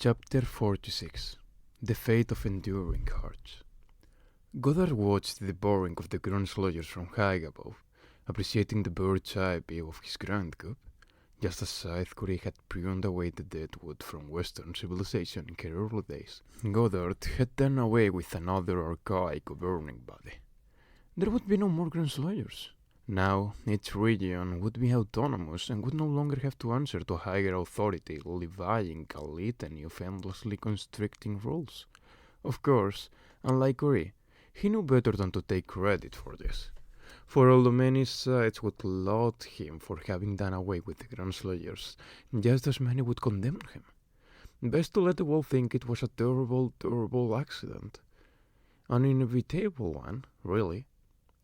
Chapter 46 The Fate of Enduring Hearts. Goddard watched the boring of the ground slayers from high above, appreciating the bird's eye view of his grand coup, just as Scythe Curry had pruned away the dead wood from Western civilization in her early days. Goddard had done away with another archaic governing body. There would be no more ground slayers. Now, each region would be autonomous and would no longer have to answer to a higher authority, levying a litany of endlessly constricting rules. Of course, unlike Curry, he knew better than to take credit for this. For although many sides would laud him for having done away with the Grand Slayers, just as many would condemn him. Best to let the world think it was a terrible, terrible accident. An inevitable one, really.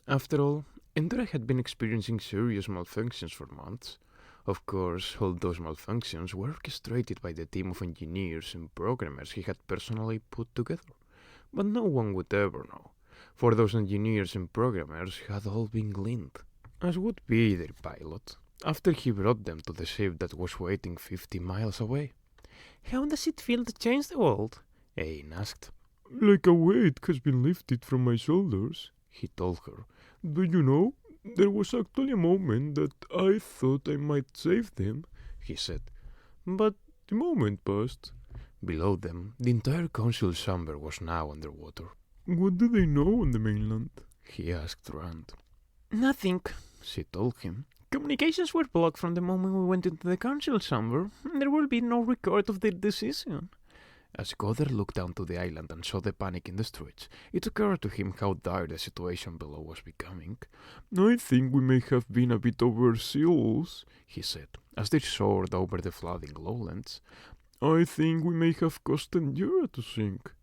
After all, Endura had been experiencing serious malfunctions for months. Of course, all those malfunctions were orchestrated by the team of engineers and programmers he had personally put together. But no one would ever know, for those engineers and programmers had all been gleaned, as would be their pilot, after he brought them to the ship that was waiting 50 miles away. "How does it feel to change the world?" Ain asked. "Like a weight has been lifted from my shoulders," he told her. "But you know, there was actually a moment that I thought I might save them," he said. "But the moment passed." Below them, the entire council chamber was now underwater. "What do they know on the mainland?" he asked Rand. "Nothing," she told him. "Communications were blocked from the moment we went into the council chamber. There will be no record of their decision." As Goddard looked down to the island and saw the panic in the streets, it occurred to him how dire the situation below was becoming. "I think we may have been a bit overzealous," he said, as they soared over the flooding lowlands. "I think we may have caused Endura to sink."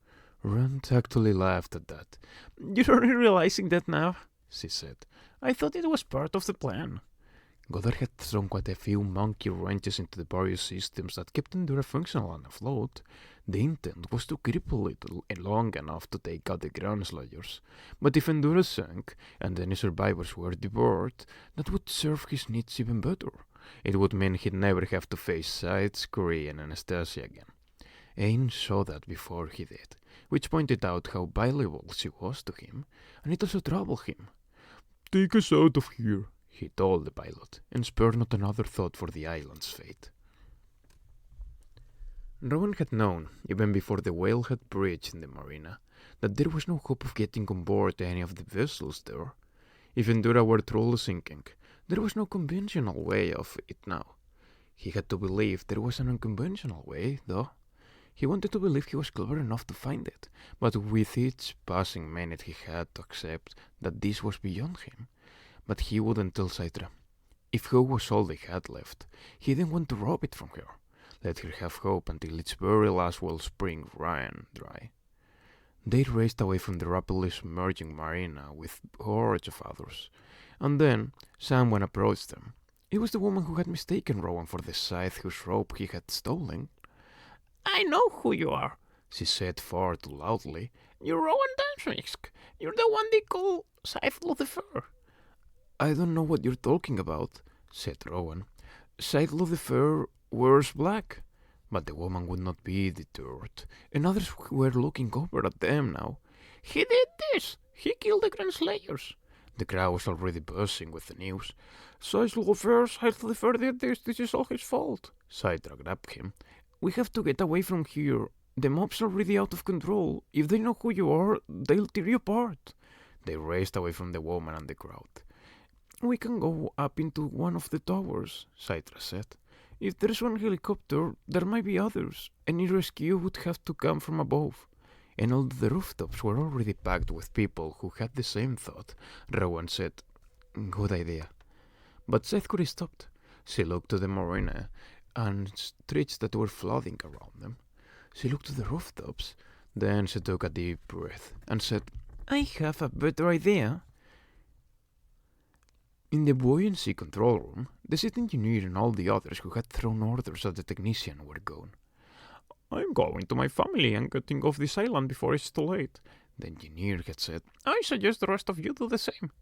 Rand actually laughed at that. "You're only realizing that now," she said. "I thought it was part of the plan." Goddard had thrown quite a few monkey wrenches into the various systems that kept Endura functional and afloat. The intent was to cripple it long enough to take out the ground slayers. But if Endura sank, and any survivors were devoured, that would serve his needs even better. It would mean he'd never have to face Scythe, Curry, and Anastasia again. Ain saw that before he did, which pointed out how valuable she was to him, and it also troubled him. "Take us out of here," he told the pilot, and spared not another thought for the island's fate. Rowan had known, even before the whale had breached in the marina, that there was no hope of getting on board any of the vessels there. If Endura were truly sinking, there was no conventional way of it now. He had to believe there was an unconventional way, though. He wanted to believe he was clever enough to find it, but with each passing minute he had to accept that this was beyond him. But he wouldn't tell Citra. If hope was all they had left, he didn't want to rob it from her. Let her have hope until its very last wellspring ran dry. They raced away from the rapidly submerging marina with hordes of others, and then someone approached them. It was the woman who had mistaken Rowan for the scythe whose rope he had stolen. "I know who you are," she said far too loudly. "You're Rowan Danrisk. You're the one they call Scythe Lucifer." "I don't know what you're talking about," said Rowan. "Scythe Lucifer wears black." But the woman would not be deterred, and others were looking over at them now. "He did this. He killed the Grand Slayers." The crowd was already buzzing with the news. Scythe Lucifer did this. This is all his fault." Citra grabbed him. "We have to get away from here. The mob's already out of control. If they know who you are, they'll tear you apart." They raced away from the woman and the crowd. "We can go up into one of the towers," Citra said. "If there's one helicopter, there might be others. Any rescue would have to come from above." And all the rooftops were already packed with people who had the same thought. Rowan said, "Good idea." But Scythe Curry stopped. She looked to the marina and streets that were flooding around them. She looked to the rooftops. Then she took a deep breath and said, "I have a better idea." In the buoyancy control room, the chief engineer and all the others who had thrown orders at the technician were gone. "I'm going to my family and getting off this island before it's too late," the engineer had said. "I suggest the rest of you do the same."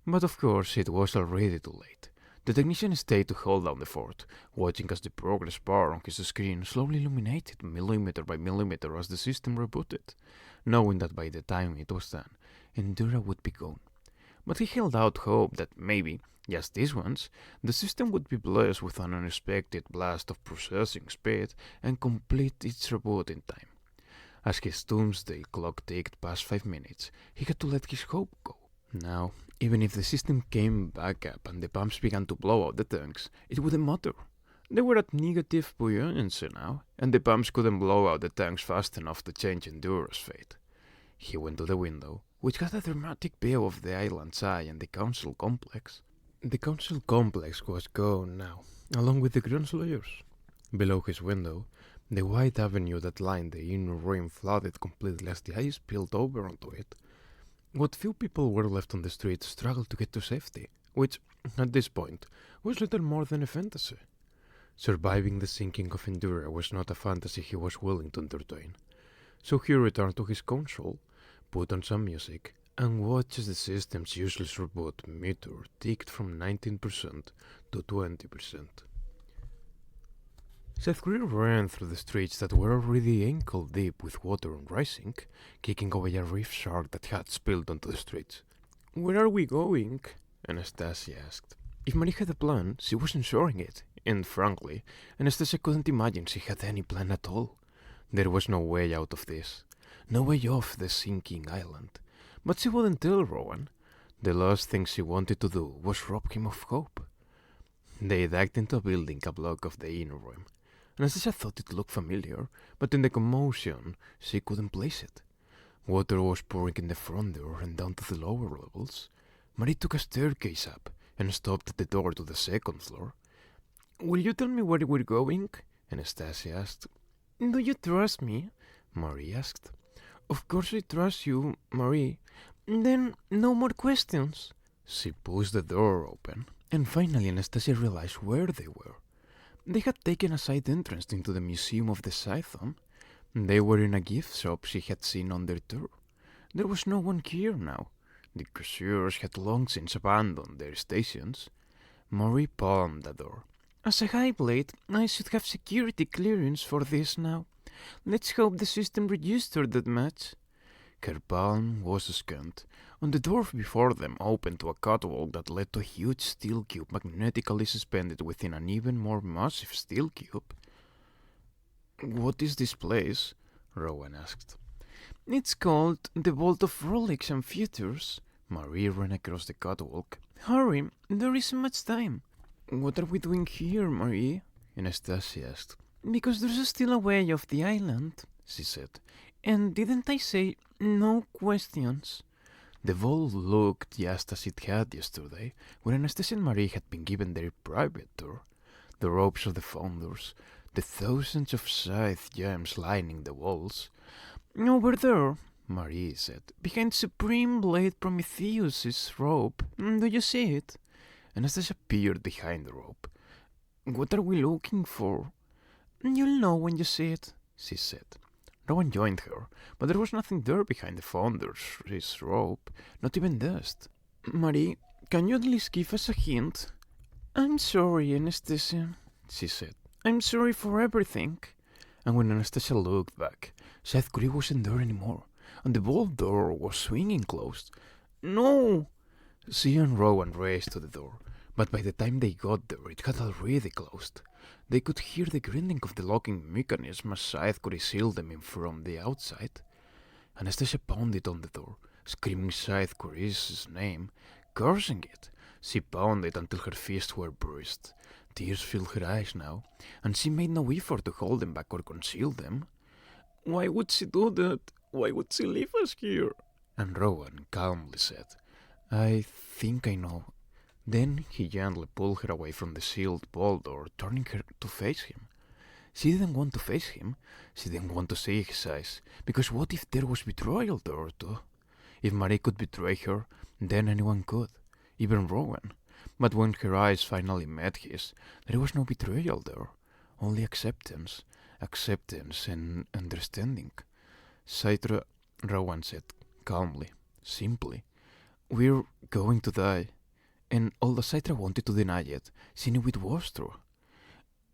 But of course it was already too late. The technician stayed to hold down the fort, watching as the progress bar on his screen slowly illuminated millimeter by millimeter as the system rebooted, knowing that by the time it was done, Endura would be gone. But he held out hope that maybe, just this once, the system would be blessed with an unexpected blast of processing speed and complete its reboot in time. As his doomsday clock ticked past 5 minutes, he had to let his hope go. Now, even if the system came back up and the pumps began to blow out the tanks, it wouldn't matter. They were at negative buoyancy now, and the pumps couldn't blow out the tanks fast enough to change Endura's fate. He went to the window, which had a dramatic view of the island's eye and the council complex. The council complex was gone now, along with the Grunslawyers. Below his window, the wide avenue that lined the inner rim flooded completely as the ice spilled over onto it. What few people were left on the street struggled to get to safety, which, at this point, was little more than a fantasy. Surviving the sinking of Endura was not a fantasy he was willing to entertain. So he returned to his console, put on some music, and watched as the system's useless reboot meter ticked from 19% to 20%. Seth Greer ran through the streets that were already ankle-deep with water and rising, kicking away a reef shark that had spilled onto the streets. "Where are we going?" Anastasia asked. If Marie had a plan, she wasn't sharing it, and frankly, Anastasia couldn't imagine she had any plan at all. There was no way out of this, no way off the sinking island. But she wouldn't tell Rowan. The last thing she wanted to do was rob him of hope. They dug into a building a block off the inner rim. Anastasia thought it looked familiar, but in the commotion, she couldn't place it. Water was pouring in the front door and down to the lower levels. Marie took a staircase up and stopped at the door to the second floor. "Will you tell me where we're going?" Anastasia asked. "Do you trust me?" Marie asked. "Of course I trust you, Marie. Then no more questions." She pushed the door open, and finally Anastasia realized where they were. They had taken a side entrance into the Museum of the Scython. They were in a gift shop she had seen on their tour. There was no one here now. The cashiers had long since abandoned their stations. Marie palmed the door. "As a high blade, I should have security clearance for this now. Let's hope the system registered that much." Her palm was scanned. On the door before them opened to a catwalk that led to a huge steel cube magnetically suspended within an even more massive steel cube. "What is this place?" Rowan asked. "It's called the Vault of Relics and Futures." Marie ran across the catwalk. "Hurry, there isn't much time." "What are we doing here, Marie?" Anastasia asked. "Because there's still a way off the island," she said. "And didn't I say no questions?" The vault looked just as it had yesterday, when Anastasia and Marie had been given their private tour. The ropes of the founders, the thousands of scythe gems lining the walls. "Over there," Marie said, "behind Supreme Blade Prometheus's rope. Do you see it?" Anastasia peered behind the rope. "What are we looking for?" "You'll know when you see it," she said. Rowan joined her, but there was nothing there behind the founder's rope, not even dust. "Marie, can you at least give us a hint?" "I'm sorry, Anastasia," she said. "I'm sorry for everything." And when Anastasia looked back, Seth Greer wasn't there anymore, and the vault door was swinging closed. "No!" She and Rowan raced to the door, but by the time they got there, it had already closed. They could hear the grinding of the locking mechanism as Scythe could seal them in from the outside. Anastasia pounded on the door, screaming Scythe Clarice's name, cursing it. She pounded until her fists were bruised. Tears filled her eyes now, and she made no effort to hold them back or conceal them. "Why would she do that? Why would she leave us here?" And Rowan calmly said, "I think I know." Then he gently pulled her away from the sealed vault door, turning her to face him. She didn't want to face him. She didn't want to see his eyes, because what if there was betrayal there too? If Marie could betray her, then anyone could, even Rowan. But when her eyes finally met his, there was no betrayal there, only acceptance. Acceptance and understanding. "Citra," Rowan said, calmly, simply, "we're going to die." And although Citra wanted to deny it, she knew it was true.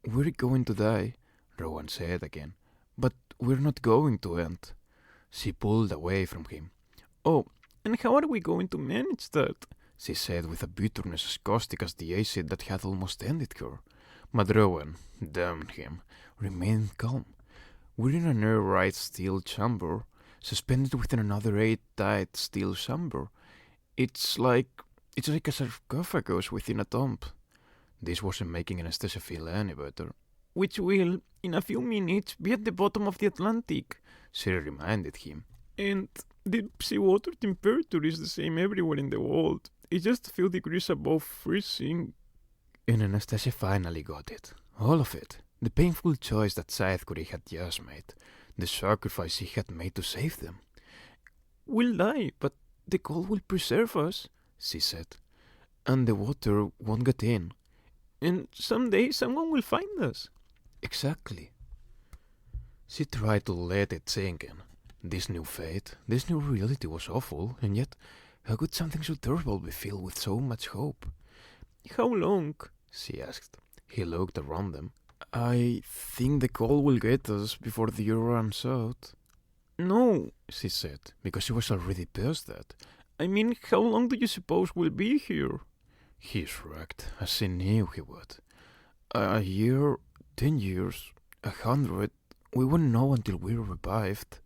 "We're going to die," Rowan said again, "but we're not going to end." She pulled away from him. "Oh, and how are we going to manage that?" she said with a bitterness as caustic as the acid that had almost ended her. But Rowan, damn him, remained calm. "We're in an air-tight steel chamber, suspended within another air-tight steel chamber. It's like a sarcophagus within a tomb." This wasn't making Anastasia feel any better. "Which will, in a few minutes, be at the bottom of the Atlantic," she reminded him. "And the seawater temperature is the same everywhere in the world. It's just a few degrees above freezing." And Anastasia finally got it. All of it. The painful choice that Saithkuri had just made. The sacrifice he had made to save them. "We'll die, but the cold will preserve us," she said. "And the water won't get in. And someday someone will find us." Exactly. She tried to let it sink in. This new fate, this new reality was awful, and yet how could something so terrible be filled with so much hope? "How long?" she asked. He looked around them. "I think the cold will get us before the year runs out." "No," she said, because she was already past that. "I mean, how long do you suppose we'll be here?" He shrugged, as she knew he would. "A year, 10 years, 100. We won't know until we're revived."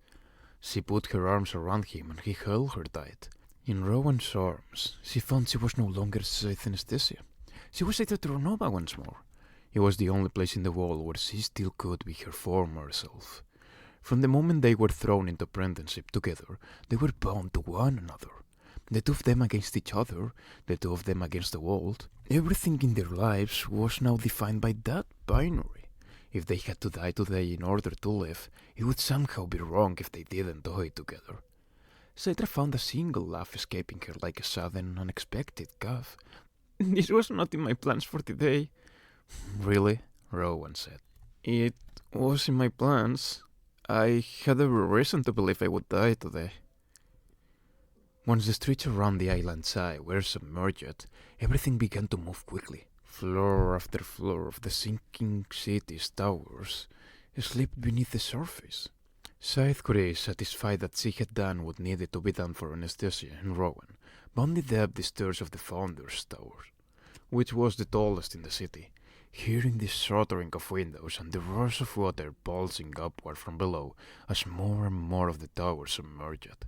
She put her arms around him and he held her tight. In Rowan's arms, she found she was no longer Scythe Anastasia. She was Citra Terranova once more. It was the only place in the world where she still could be her former self. From the moment they were thrown into apprenticeship together, they were bound to one another. The two of them against each other, the two of them against the world. Everything in their lives was now defined by that binary. If they had to die today in order to live, it would somehow be wrong if they didn't die together. Citra found a single laugh escaping her like a sudden, unexpected cough. "This was not in my plans for today." "Really?" Rowan said. "It was in my plans. I had every reason to believe I would die today." Once the streets around the island side were submerged, everything began to move quickly. Floor after floor of the sinking city's towers slipped beneath the surface. Saithkuri, satisfied that she had done what needed to be done for Anastasia and Rowan, bounded up the stairs of the Founder's Tower, which was the tallest in the city, hearing the shuttering of windows and the rush of water pulsing upward from below as more and more of the tower submerged.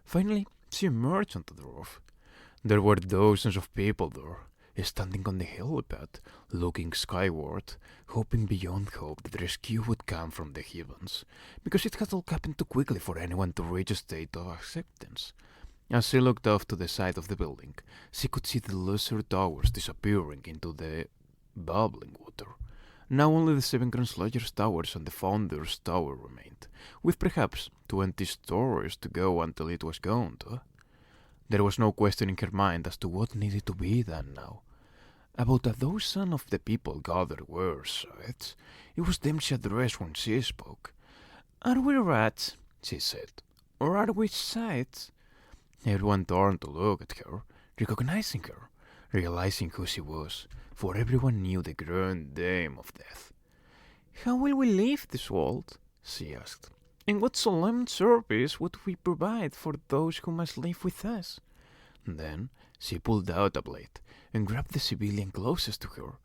Finally, she emerged onto the roof. There were dozens of people there, standing on the helipad, looking skyward, hoping beyond hope that rescue would come from the heavens, because it had all happened too quickly for anyone to reach a state of acceptance. As she looked off to the side of the building, she could see the lesser towers disappearing into the bubbling water. Now only the 7 Grand Slayers' towers and the Founder's Tower remained, with perhaps 20 stories to go until it was gone too. There was no question in her mind as to what needed to be done now. About a dozen of the people gathered were sights. It was them she addressed when she spoke. "Are we rats?" she said. "Or are we sights?" Everyone turned to look at her, recognizing her, realizing who she was, for everyone knew the grand dame of death. "How will we leave this world?" she asked. "And what solemn service would we provide for those who must live with us?" Then she pulled out a blade and grabbed the civilian closest to her,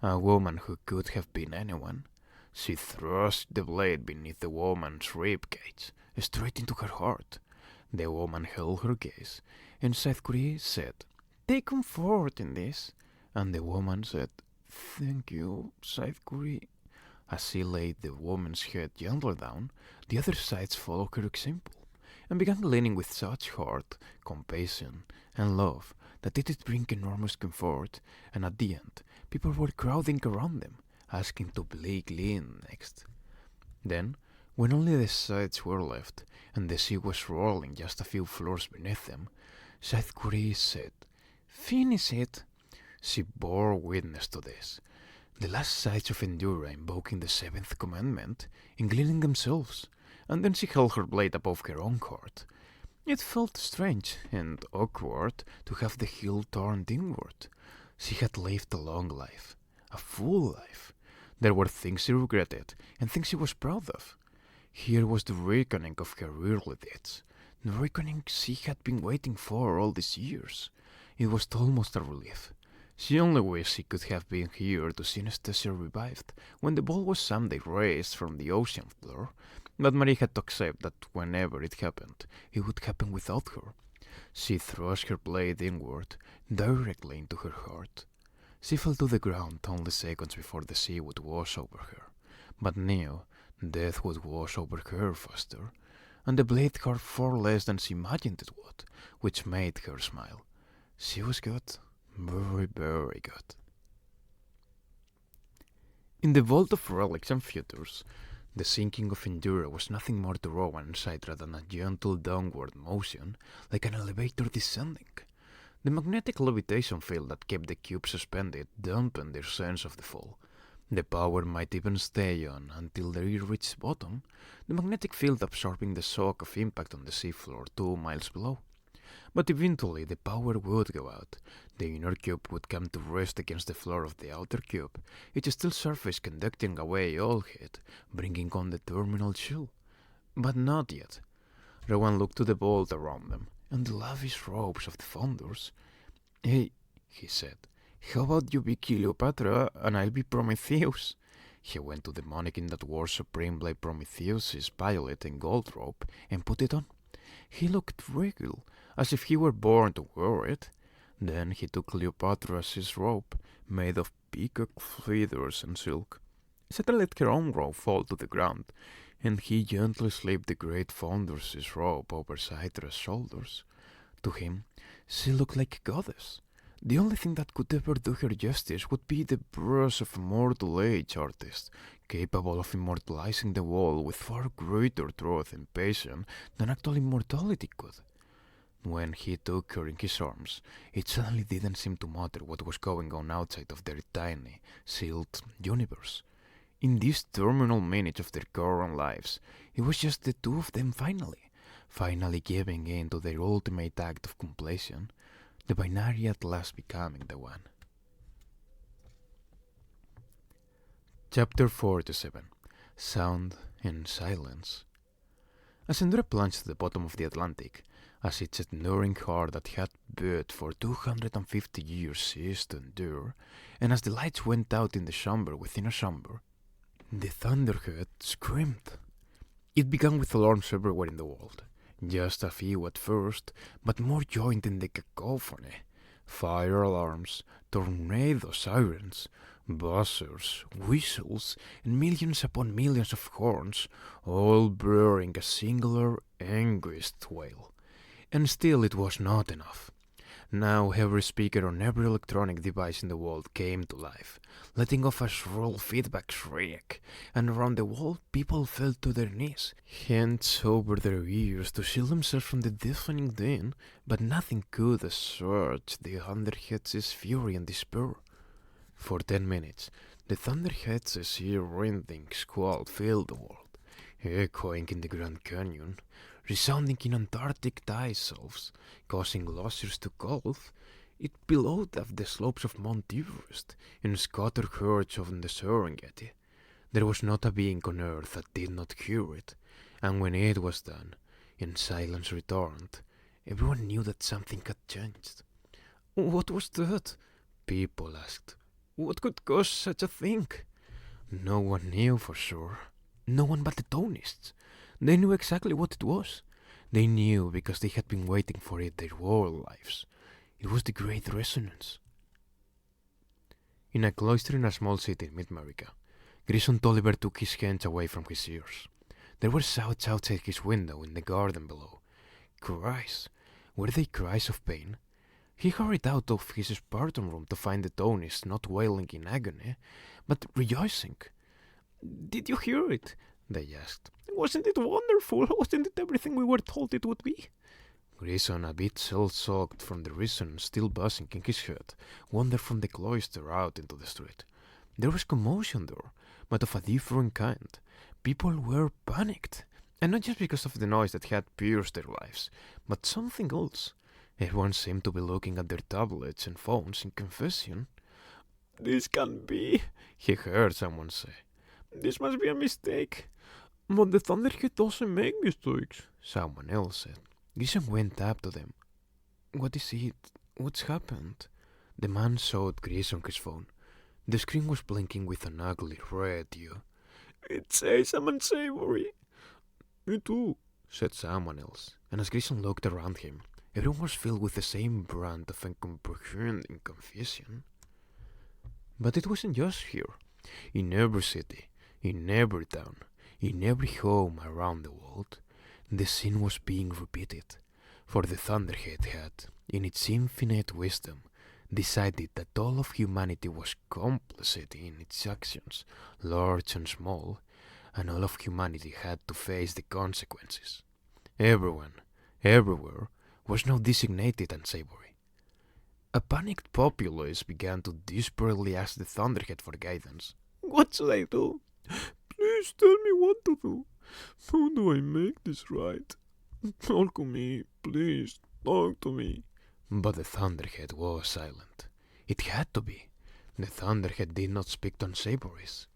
a woman who could have been anyone. She thrust the blade beneath the woman's rib cage, straight into her heart. The woman held her gaze, and Saithkuri said, "Take comfort in this." And the woman said, "Thank you, Saithkuri." As she laid the woman's head gently down, the other sides followed her example, and began leaning with such heart, compassion, and love that it did bring enormous comfort, and at the end, people were crowding around them, asking to Blake lean next. Then, when only the sides were left, and the sea was rolling just a few floors beneath them, Saithkuri said, "Finish it." She bore witness to this. The last sights of Endura invoking the 7th commandment, inclining themselves, and then she held her blade above her own heart. It felt strange and awkward to have the heel turned inward. She had lived a long life, a full life. There were things she regretted and things she was proud of. Here was the reckoning of her early deeds, the reckoning she had been waiting for all these years. It was almost a relief. She only wished she could have been here to see Anastasia revived when the ball was someday raised from the ocean floor, but Marie had to accept that whenever it happened, it would happen without her. She thrust her blade inward, directly into her heart. She fell to the ground only seconds before the sea would wash over her, but now death would wash over her faster, and the blade hurt far less than she imagined it would, which made her smile. She was good, very, very good. In the vault of relics and futures, the sinking of Endura was nothing more to Rowan and Citra than a gentle downward motion, like an elevator descending. The magnetic levitation field that kept the cube suspended dampened their sense of the fall. The power might even stay on until they reached bottom, the magnetic field absorbing the shock of impact on the seafloor 2 miles below. But eventually the power would go out. The inner cube would come to rest against the floor of the outer cube, its steel surface conducting away all heat, bringing on the terminal chill. But not yet. Rowan looked to the vault around them, and the lavish robes of the founders. "Hey," he said, "how about you be Cleopatra and I'll be Prometheus?" He went to the mannequin that wore supreme like Prometheus's violet and gold robe and put it on. He looked regal, as if he were born to wear it. Then he took Cleopatra's robe, made of peacock feathers and silk. Citra let her own robe fall to the ground, and he gently slipped the great founder's robe over Citra's shoulders. To him, she looked like a goddess. The only thing that could ever do her justice would be the brush of a mortal age artist, capable of immortalizing the wall with far greater truth and passion than actual immortality could. When he took her in his arms, it suddenly didn't seem to matter what was going on outside of their tiny, sealed universe. In these terminal minutes of their current lives, it was just the two of them finally giving in to their ultimate act of completion, the binary at last becoming the one. Chapter 47. Sound and Silence. As Endura plunged to the bottom of the Atlantic, as its enduring heart that had beat for 250 years ceased to endure, and as the lights went out in the chamber within a chamber, the Thunderhead screamed. It began with alarms everywhere in the world, just a few at first, but more joined in the cacophony. Fire alarms, tornado sirens, buzzers, whistles, and millions upon millions of horns, all blurring a singular, anguished wail. And still it was not enough. Now every speaker on every electronic device in the world came to life, letting off a shrill feedback shriek, and around the world people fell to their knees, hands over their ears to shield themselves from the deafening din, but nothing could assuage the Thunderhead's fury and despair. For 10 minutes, the Thunderhead's ear-rending squall filled the world, echoing in the Grand Canyon, resounding in Antarctic ice shelves, causing glaciers to cold. It billowed up the slopes of Mount Everest and scattered herds on the Serengeti. There was not a being on earth that did not hear it, and when it was done, and silence returned, everyone knew that something had changed. "What was that?" people asked. "What could cause such a thing?" No one knew for sure. No one but the Tonists. They knew exactly what it was. They knew because they had been waiting for it their whole lives. It was the Great Resonance. In a cloister in a small city in mid-America, Grayson Tolliver took his hands away from his ears. There were shouts outside his window in the garden below. Cries. Were they cries of pain? He hurried out of his Spartan room to find the Tonists not wailing in agony, but rejoicing. "Did you hear it?" they asked. "Wasn't it wonderful? Wasn't it everything we were told it would be?" Grayson, a bit shell-shocked from the resonance still buzzing in his head, wandered from the cloister out into the street. There was commotion there, but of a different kind. People were panicked, And not just because of the noise that had pierced their lives, but something else. Everyone seemed to be looking at their tablets and phones in confusion. This can't be, He heard someone say. this must be a mistake. But the Thunderhead doesn't make mistakes. Someone else said. Grissom went up to them. What is it? What's happened? The man showed Gris on his phone. The screen was blinking with an ugly red hue. It says I'm unsavory. Me too, said someone else, and as Grissom looked around him, everyone was filled with the same brand of incomprehending confusion. But it wasn't just here. In every city, in every town, in every home around the world, the scene was being repeated. For the Thunderhead had, in its infinite wisdom, decided that all of humanity was complicit in its actions, large and small, and all of humanity had to face the consequences. Everyone, everywhere, was now designated unsavory. A panicked populace began to desperately ask the Thunderhead for guidance. What should I do? Please tell me what to do. How do I make this right? Talk to me, please, talk to me. But the Thunderhead was silent. It had to be. The Thunderhead did not speak to unsavories.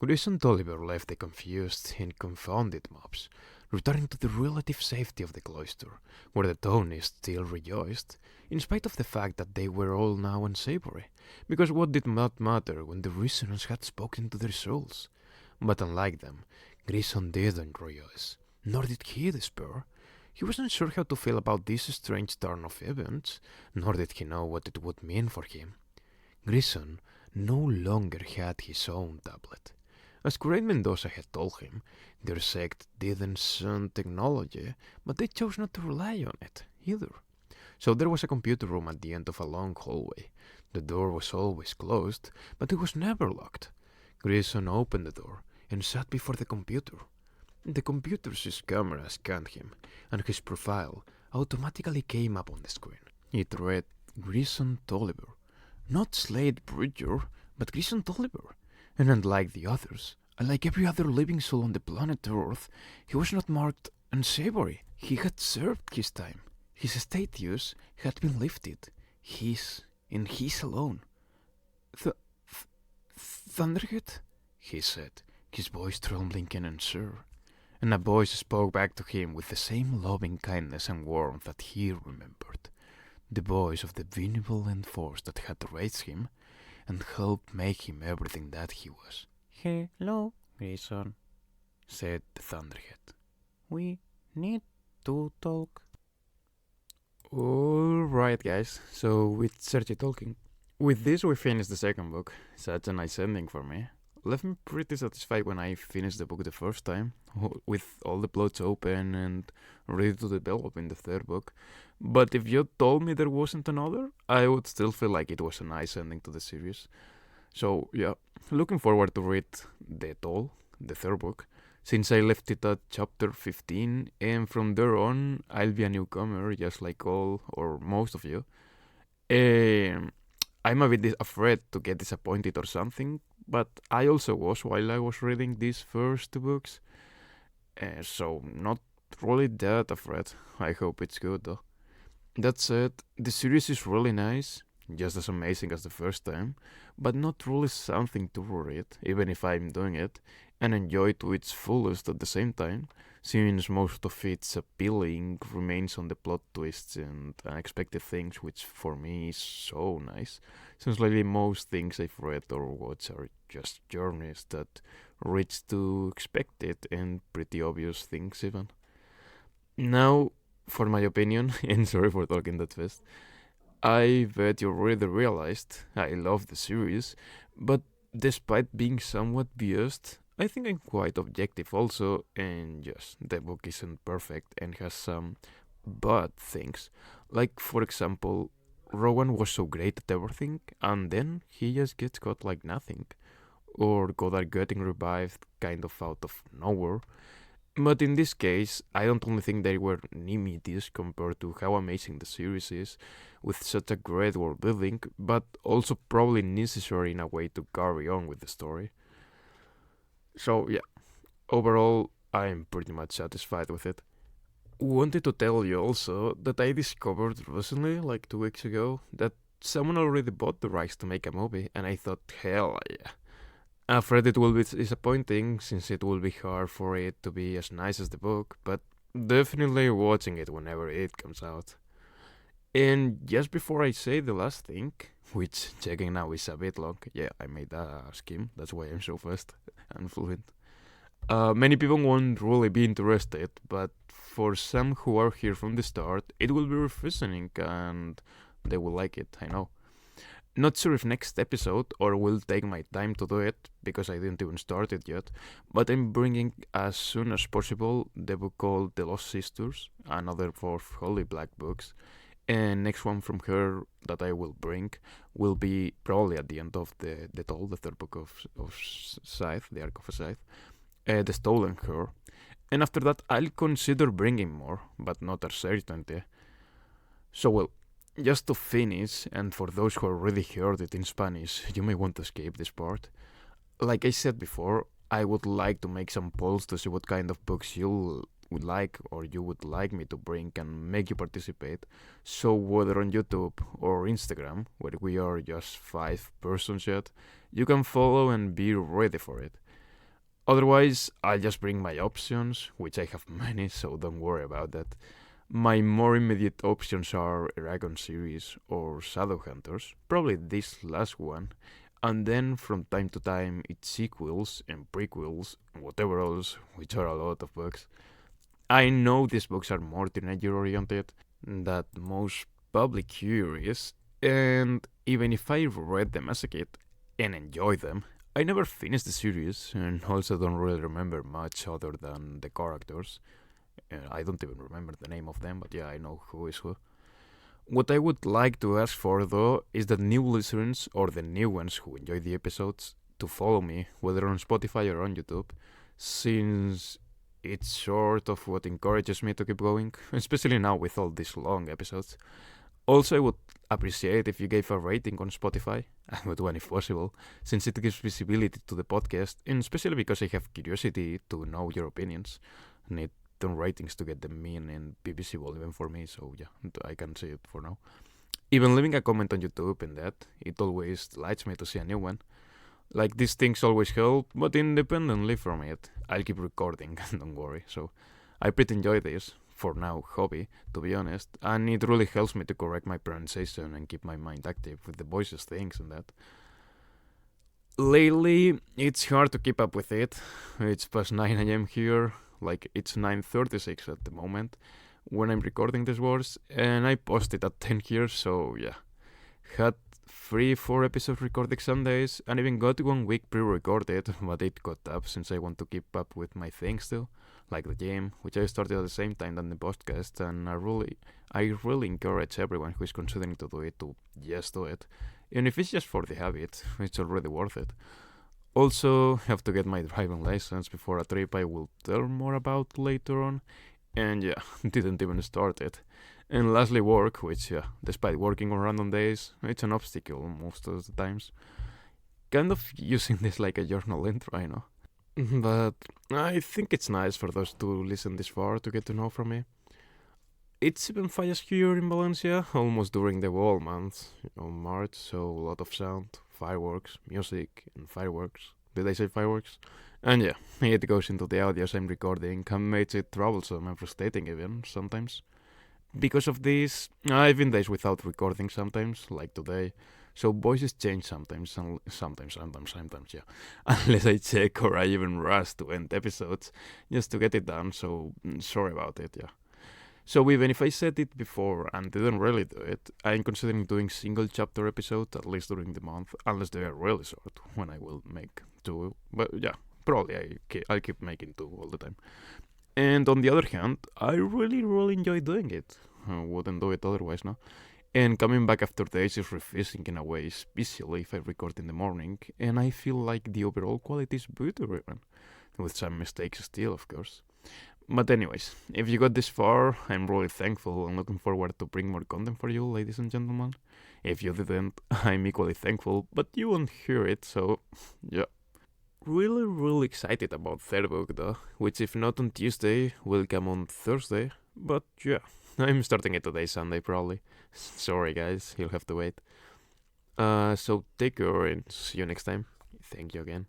Gris and Oliver left the confused and confounded mobs, returning to the relative safety of the cloister, where the Tonys still rejoiced, in spite of the fact that they were all now unsavory, because what did not matter when the Reasoners had spoken to their souls? But unlike them, Grissom didn't rejoice, nor did he despair. He wasn't sure how to feel about this strange turn of events, nor did he know what it would mean for him. Grissom no longer had his own tablet. As Craig Mendoza had told him, their sect didn't shun technology, but they chose not to rely on it, either. So there was a computer room at the end of a long hallway. The door was always closed, but it was never locked. Grissom opened the door and sat before the computer. The computer's camera scanned him, and his profile automatically came up on the screen. It read Grissom Tolliver. Not Slade Bridger, but Grissom Tolliver. And unlike the others, unlike every other living soul on the planet Earth, he was not marked unsavory. He had served his time. His status had been lifted. His, and his alone. Thunderhead? He said, his voice trembling and unsure. And a voice spoke back to him with the same loving kindness and warmth that he remembered. The voice of the benevolent force that had raised him and helped make him everything that he was. Hello, Grissom, said the Thunderhead. we need to talk. Alright guys, so with Sergi talking. With this we finished the second book. Such a nice ending for me. Left me pretty satisfied when I finished the book the first time, with all the plots open and ready to develop in the third book. But if you told me there wasn't another, I would still feel like it was a nice ending to the series. So yeah, looking forward to read the third book, since I left it at chapter 15, and from there on I'll be a newcomer, just like all or most of you. I'm a bit afraid to get disappointed or something, but I also was while I was reading these first two books. So not really that afraid. I hope it's good though. That said, the series is really nice, just as amazing as the first time, but not really something to read, even if I'm doing it, and enjoy to its fullest at the same time, since most of its appealing remains on the plot twists and unexpected things, which for me is so nice, since lately most things I've read or watched are just journeys that reach to expected and pretty obvious things even. Now, for my opinion, and sorry for talking that fast, I bet you already realized I love the series, but despite being somewhat biased, I think I'm quite objective also, and yes, the book isn't perfect and has some bad things. Like, for example, Rowan was so great at everything, and then he just gets caught like nothing. Or Goddard getting revived kind of out of nowhere. But in this case, I don't only think they were nimities compared to how amazing the series is, with such a great world building, but also probably necessary in a way to carry on with the story. So yeah, overall, I'm pretty much satisfied with it. Wanted to tell you also that I discovered recently, like 2 weeks ago, that someone already bought the rights to make a movie, and I thought, hell yeah. Afraid it will be disappointing, since it will be hard for it to be as nice as the book, but definitely watching it whenever it comes out. And just before I say the last thing, which checking now is a bit long, yeah, I made a scheme, that's why I'm so fast and fluent. Many people won't really be interested, but for some who are here from the start, it will be refreshing and they will like it, I know. Not sure if next episode or will take my time to do it because I didn't even start it yet, but I'm bringing as soon as possible the book called The Lost Sisters, another of Holly Black books, and next one from her that I will bring will be probably at the end of the third book of Scythe, the Arc of a Scythe, The Stolen Her. And after that, I'll consider bringing more, but not a certainty. So, well, just to finish, and for those who already heard it in Spanish, you may want to skip this part. Like I said before, I would like to make some polls to see what kind of books you would like or you would like me to bring and make you participate. So whether on YouTube or Instagram, where we are just 5 persons yet, you can follow and be ready for it. Otherwise, I'll just bring my options, which I have many, so don't worry about that. My more immediate options are Eragon series or Shadowhunters, probably this last one, and then from time to time it's sequels and prequels and whatever else, which are a lot of books. I know these books are more teenager oriented than most public curious, and even if I read them as a kid and enjoyed them, I never finished the series and also don't really remember much other than the characters. I don't even remember the name of them, but yeah, I know who is who. What I would like to ask for, though, is that new listeners or the new ones who enjoy the episodes to follow me, whether on Spotify or on YouTube, since it's sort of what encourages me to keep going, especially now with all these long episodes. Also, I would appreciate if you gave a rating on Spotify, a good one if possible, since it gives visibility to the podcast, and especially because I have curiosity to know your opinions. Need on ratings to get them in and be visible even for me, so yeah, I can see it for now. Even leaving a comment on YouTube and that, it always lights me to see a new one. Like, these things always help, but independently from it, I'll keep recording, don't worry. So I pretty enjoy this, for now, hobby, to be honest, and it really helps me to correct my pronunciation and keep my mind active with the voices things and that. Lately, it's hard to keep up with it. It's past 9 AM here, like it's 9:36 at the moment when I'm recording this words, and I posted at 10 here, so yeah. Had 3-4 episodes recorded some days, and even got 1 week pre-recorded, but it got up since I want to keep up with my things still, like the gym, which I started at the same time than the podcast, and I really encourage everyone who is considering to do it to just do it. And if it's just for the habit, it's already worth it. Also, have to get my driving license before a trip I will tell more about later on. And yeah, didn't even start it. And lastly, work, which yeah, despite working on random days, it's an obstacle most of the times. Kind of using this like a journal intro, I know. But I think it's nice for those to listen this far to get to know from me. It's even fires here in Valencia, almost during the whole month, March, so a lot of sound, fireworks, music, and fireworks. Did I say fireworks? And yeah, it goes into the audios I'm recording and makes it troublesome and frustrating even, sometimes. Because of this, I've been days without recording sometimes, like today, so voices change sometimes, yeah. Unless I check or I even rush to end episodes, just to get it done, so sorry about it, yeah. So even if I said it before and didn't really do it, I'm considering doing single chapter episodes at least during the month, unless they are really short, when I will make 2. But yeah, probably I'll keep making 2 all the time. And on the other hand, I really enjoy doing it. I wouldn't do it otherwise, no? And coming back after days is refreshing in a way, especially if I record in the morning, and I feel like the overall quality is better even, with some mistakes still, of course. But anyways, if you got this far, I'm really thankful and looking forward to bring more content for you, ladies and gentlemen. If you didn't, I'm equally thankful, but you won't hear it, so yeah. really excited about third book though, which if not on Tuesday, will come on Thursday. But yeah, I'm starting it today, Sunday probably. Sorry guys, you'll have to wait. So take care and see you next time. Thank you again.